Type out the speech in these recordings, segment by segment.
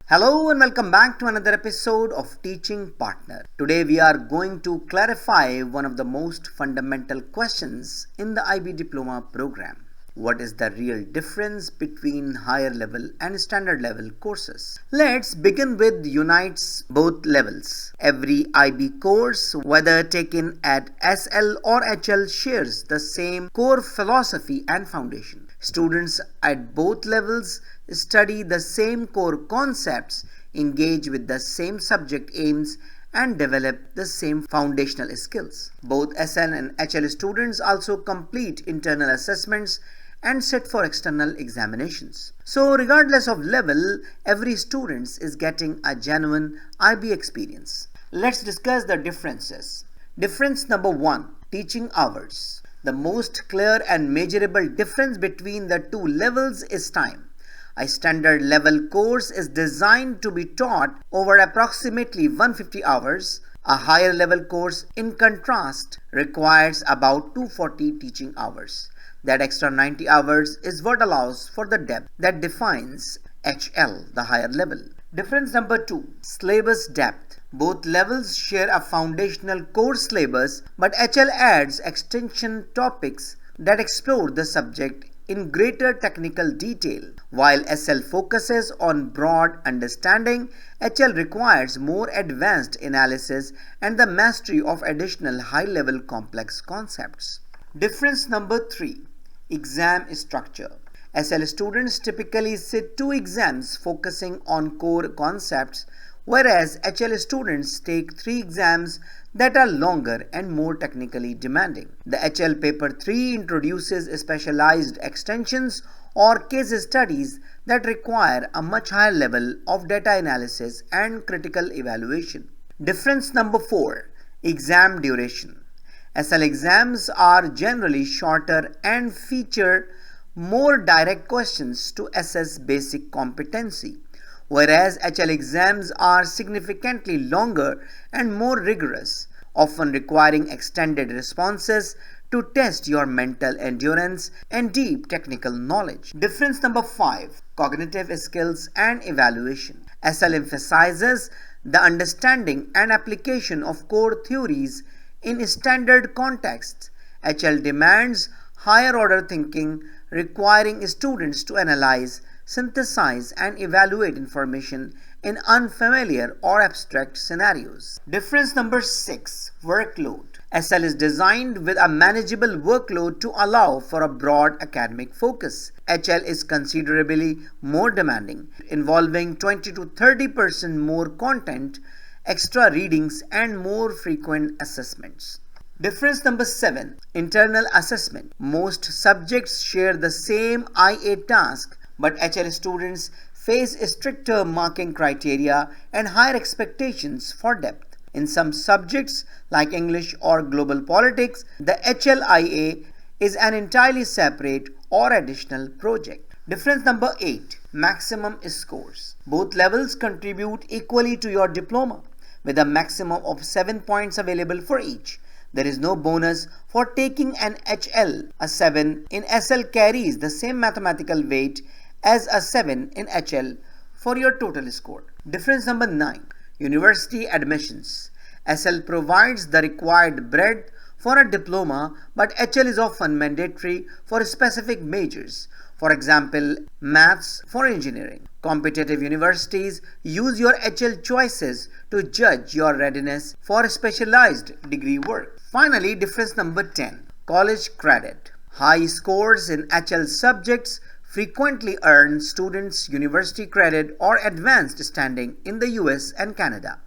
Hello and welcome back to another episode of Teaching Partner. Today we are going to clarify one of the most fundamental questions in the IB Diploma program. What is the real difference between higher level and standard level courses? Let's begin with unites both levels. Every IB course, whether taken at SL or HL, shares the same core philosophy and foundation. Students at both levels study the same core concepts, engage with the same subject aims, and develop the same foundational skills. Both SL and HL students also complete internal assessments and sit for external examinations. So regardless of level, every student is getting a genuine IB experience. Let's discuss the differences. Difference number 1, teaching hours. The most clear and measurable difference between the two levels is time. A standard level course is designed to be taught over approximately 150 hours. A higher level course, in contrast, requires about 240 teaching hours. That extra 90 hours is what allows for the depth that defines HL, the higher level. Difference number 2, syllabus depth. Both levels share a foundational core syllabus, but HL adds extension topics that explore the subject in greater technical detail. While SL focuses on broad understanding, HL requires more advanced analysis and the mastery of additional high-level complex concepts. Difference number 3, exam structure. SL students typically sit 2 exams focusing on core concepts, whereas HL students take 3 exams that are longer and more technically demanding. The HL paper 3 introduces specialized extensions or case studies that require a much higher level of data analysis and critical evaluation. Difference number 4, exam duration. SL exams are generally shorter and feature more direct questions to assess basic competency, whereas HL exams are significantly longer and more rigorous, often requiring extended responses to test your mental endurance and deep technical knowledge. Difference number 5, cognitive skills and evaluation. SL emphasizes the understanding and application of core theories in standard contexts. HL demands higher order thinking, requiring students to analyze, synthesize, and evaluate information in unfamiliar or abstract scenarios. Difference number 6, workload. SL is designed with a manageable workload to allow for a broad academic focus. HL is considerably more demanding, involving 20 to 30% more content, extra readings, and more frequent assessments. Difference number 7, internal assessment. Most subjects share the same IA task, but HL students face stricter marking criteria and higher expectations for depth. In some subjects like English or global politics, the HLIA is an entirely separate or additional project. Difference number 8, maximum scores. Both levels contribute equally to your diploma, with a maximum of 7 points available for each. There is no bonus for taking an HL. A 7 in SL carries the same mathematical weight as a 7 in HL for your total score. Difference number 9, university admissions. SL provides the required breadth for a diploma, but HL is often mandatory for specific majors. For example, maths for engineering. Competitive universities use your HL choices to judge your readiness for specialized degree work. Finally, difference number 10, college credit. High scores in HL subjects frequently earn students university credit or advanced standing in the US and Canada.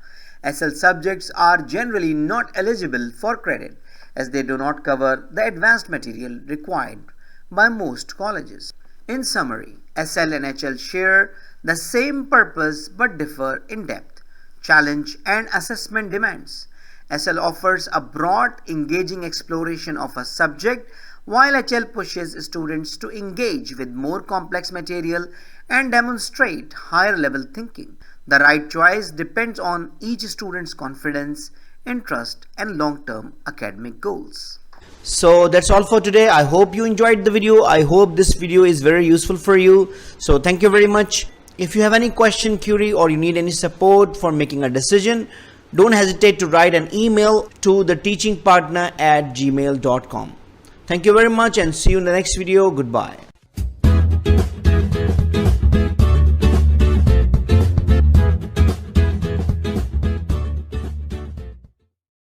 SL subjects are generally not eligible for credit as they do not cover the advanced material required by most colleges. In summary, SL and HL share the same purpose but differ in depth, challenge, and assessment demands. SL offers a broad, engaging exploration of a subject, while HL pushes students to engage with more complex material and demonstrate higher level thinking. The right choice depends on each student's confidence, interest, and long-term academic goals. So that's all for today. I hope you enjoyed the video. I hope this video is very useful for you. So thank you very much. If you have any question, query, or you need any support for making a decision, don't hesitate to write an email to theteachingpartner@gmail.com. Thank you very much and see you in the next video. Goodbye.